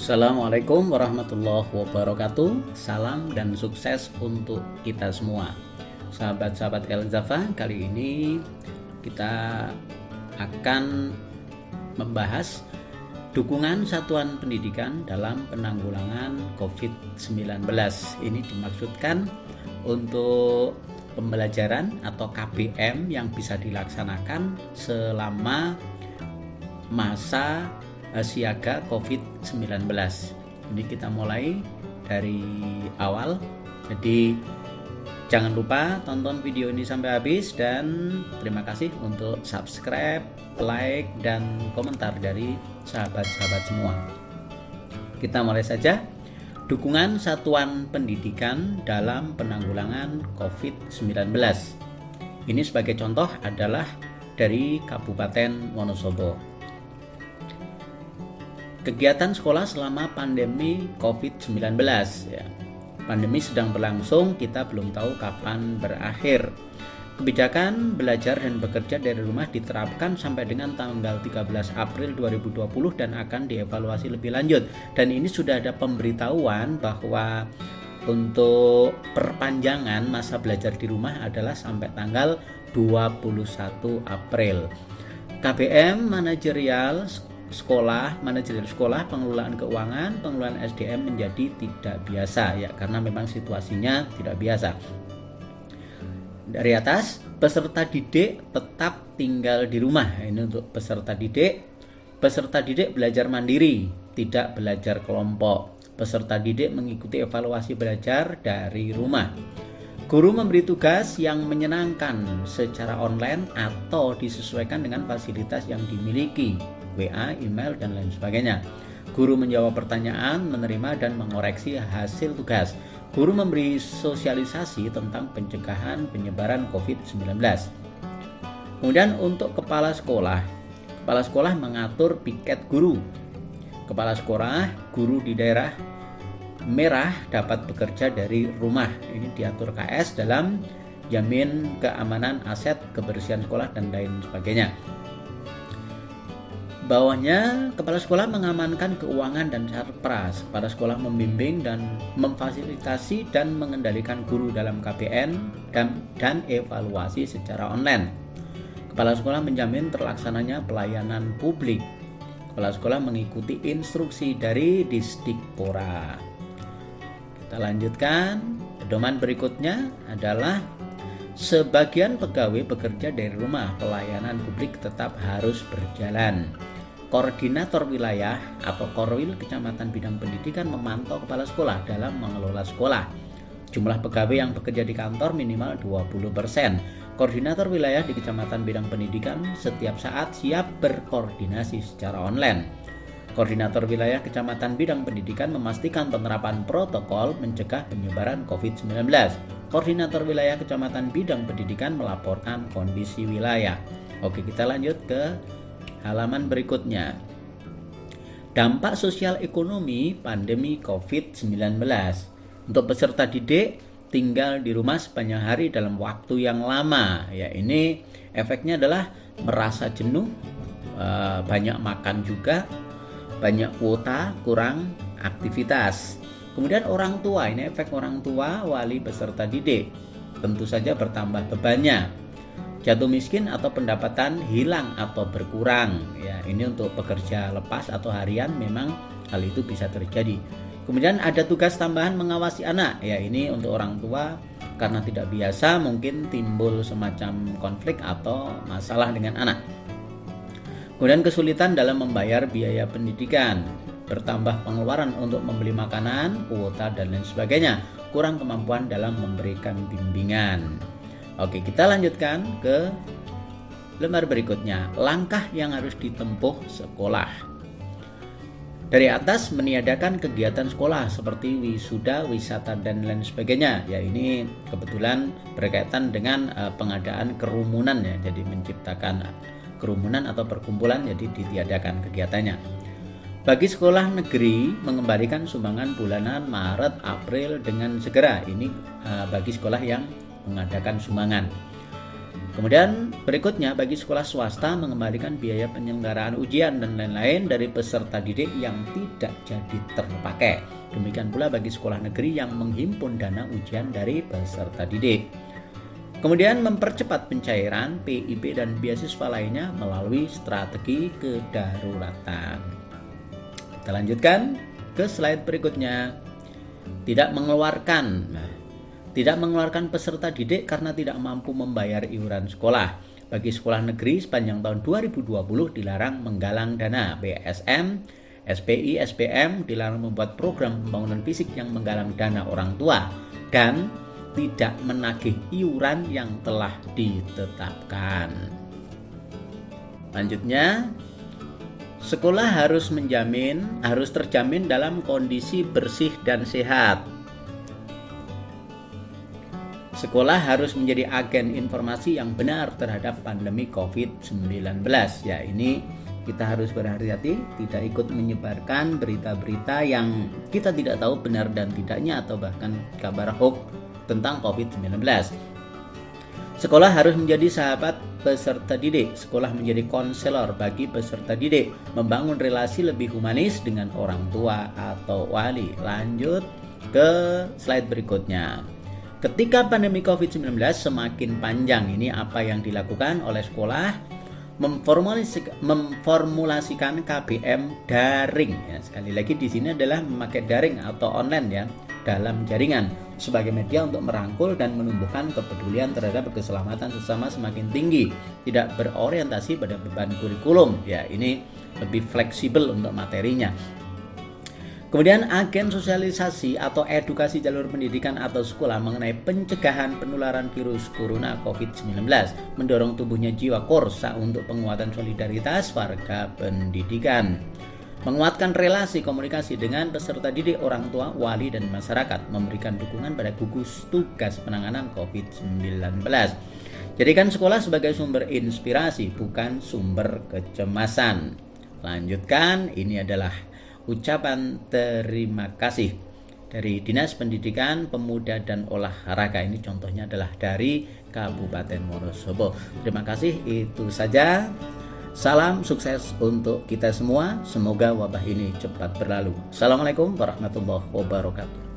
Assalamualaikum warahmatullahi wabarakatuh. Salam dan sukses untuk kita semua. Sahabat-sahabat El-Zafa, kali ini kita akan membahas dukungan satuan pendidikan dalam penanggulangan COVID-19. Ini dimaksudkan untuk pembelajaran atau KBM yang bisa dilaksanakan selama masa siaga COVID-19. Ini kita mulai dari awal. Jadi jangan lupa tonton video ini sampai habis, dan terima kasih untuk subscribe, like, dan komentar dari sahabat-sahabat semua. Kita mulai saja. Dukungan satuan pendidikan dalam penanggulangan COVID-19. Ini sebagai contoh adalah dari Kabupaten Wonosobo. Kegiatan sekolah selama pandemi COVID-19 ya. Pandemi sedang berlangsung, kita belum tahu kapan berakhir. Kebijakan belajar dan bekerja dari rumah diterapkan sampai dengan tanggal 13 April 2020 dan akan dievaluasi lebih lanjut. Dan ini sudah ada pemberitahuan bahwa untuk perpanjangan masa belajar di rumah adalah sampai tanggal 21 April. KBM manajerial sekolah, pengelolaan keuangan, pengelolaan SDM menjadi tidak biasa ya, karena memang situasinya tidak biasa. Dari atas, peserta didik tetap tinggal di rumah. Ini untuk peserta didik. Peserta didik belajar mandiri, tidak belajar kelompok. Peserta didik mengikuti evaluasi belajar dari rumah. Guru memberi tugas yang menyenangkan secara online atau disesuaikan dengan fasilitas yang dimiliki, WA, email, dan lain sebagainya. Guru menjawab pertanyaan, menerima dan mengoreksi hasil tugas. Guru memberi sosialisasi tentang pencegahan penyebaran COVID-19. Kemudian untuk kepala sekolah mengatur piket guru. Kepala sekolah, guru di daerah merah dapat bekerja dari rumah. Ini diatur KS dalam jamin keamanan aset, kebersihan sekolah, dan lain sebagainya. Bawahnya, kepala sekolah mengamankan keuangan dan sarpras. Kepala sekolah membimbing dan memfasilitasi dan mengendalikan guru dalam KBM dan evaluasi secara online. Kepala sekolah menjamin terlaksananya pelayanan publik. Kepala sekolah mengikuti instruksi dari Disdikpora. Kita lanjutkan. Pedoman berikutnya adalah sebagian pegawai bekerja dari rumah, pelayanan publik tetap harus berjalan. Koordinator wilayah atau Korwil Kecamatan Bidang Pendidikan memantau kepala sekolah dalam mengelola sekolah. Jumlah pegawai yang bekerja di kantor minimal 20%. Koordinator wilayah di Kecamatan Bidang Pendidikan setiap saat siap berkoordinasi secara online. Koordinator wilayah Kecamatan Bidang Pendidikan memastikan penerapan protokol mencegah penyebaran COVID-19. Koordinator wilayah Kecamatan Bidang Pendidikan melaporkan kondisi wilayah. Oke, kita lanjut ke halaman berikutnya. Dampak sosial ekonomi pandemi COVID-19. Untuk peserta didik tinggal di rumah sepanjang hari dalam waktu yang lama. Ya, ini efeknya adalah merasa jenuh, banyak makan juga, banyak kuota, kurang aktivitas. Kemudian orang tua, ini efek orang tua wali peserta didik. Tentu saja bertambah bebannya. Jatuh miskin atau pendapatan hilang atau berkurang. Ya, ini untuk pekerja lepas atau harian memang hal itu bisa terjadi. Kemudian ada tugas tambahan mengawasi anak. Ya, ini untuk orang tua karena tidak biasa mungkin timbul semacam konflik atau masalah dengan anak. Kemudian kesulitan dalam membayar biaya pendidikan, bertambah pengeluaran untuk membeli makanan, kuota, dan lain sebagainya. Kurang kemampuan dalam memberikan bimbingan. Oke, kita lanjutkan ke lembar berikutnya. Langkah yang harus ditempuh sekolah. Dari atas, meniadakan kegiatan sekolah seperti wisuda, wisata, dan lain sebagainya. Ya, ini kebetulan berkaitan dengan pengadaan kerumunan ya. Jadi menciptakan kerumunan atau perkumpulan, jadi ditiadakan kegiatannya. Bagi sekolah negeri, mengembalikan sumbangan bulanan Maret, April dengan segera. Ini bagi sekolah yang mengadakan sumbangan. Kemudian berikutnya, bagi sekolah swasta mengembalikan biaya penyelenggaraan ujian dan lain-lain dari peserta didik yang tidak jadi terpakai. Demikian pula bagi sekolah negeri yang menghimpun dana ujian dari peserta didik. Kemudian mempercepat pencairan PIP dan beasiswa lainnya melalui strategi kedaruratan. Kita lanjutkan ke slide berikutnya. Tidak mengeluarkan peserta didik karena tidak mampu membayar iuran sekolah. Bagi sekolah negeri sepanjang tahun 2020 dilarang menggalang dana. BSM, SPI, SPM dilarang membuat program pembangunan fisik yang menggalang dana orang tua dan tidak menagih iuran yang telah ditetapkan. Selanjutnya, sekolah harus terjamin dalam kondisi bersih dan sehat. Sekolah harus menjadi agen informasi yang benar terhadap pandemi COVID-19. Ya, ini kita harus berhati-hati, tidak ikut menyebarkan berita-berita yang kita tidak tahu benar dan tidaknya atau bahkan kabar hoax tentang COVID-19. Sekolah harus menjadi sahabat peserta didik. Sekolah menjadi konselor bagi peserta didik, membangun relasi lebih humanis dengan orang tua atau wali. Lanjut ke slide berikutnya. Ketika pandemi COVID-19 semakin panjang, ini apa yang dilakukan oleh sekolah? Memformulasikan KBM daring. Ya, sekali lagi di sini adalah memakai daring atau online ya, dalam jaringan sebagai media untuk merangkul dan menumbuhkan kepedulian terhadap keselamatan sesama semakin tinggi, tidak berorientasi pada beban kurikulum. Ya, ini lebih fleksibel untuk materinya. Kemudian agen sosialisasi atau edukasi jalur pendidikan atau sekolah mengenai pencegahan penularan virus corona COVID-19, mendorong tumbuhnya jiwa korsa untuk penguatan solidaritas warga pendidikan, menguatkan relasi komunikasi dengan peserta didik, orang tua, wali, dan masyarakat, memberikan dukungan pada gugus tugas penanganan COVID-19. Jadikan sekolah sebagai sumber inspirasi, bukan sumber kecemasan. Lanjutkan, ini adalah ucapan terima kasih dari Dinas Pendidikan, Pemuda dan Olahraga. Ini contohnya adalah dari Kabupaten Wonosobo. Terima kasih, itu saja. Salam sukses untuk kita semua. Semoga wabah ini cepat berlalu. Assalamualaikum warahmatullahi wabarakatuh.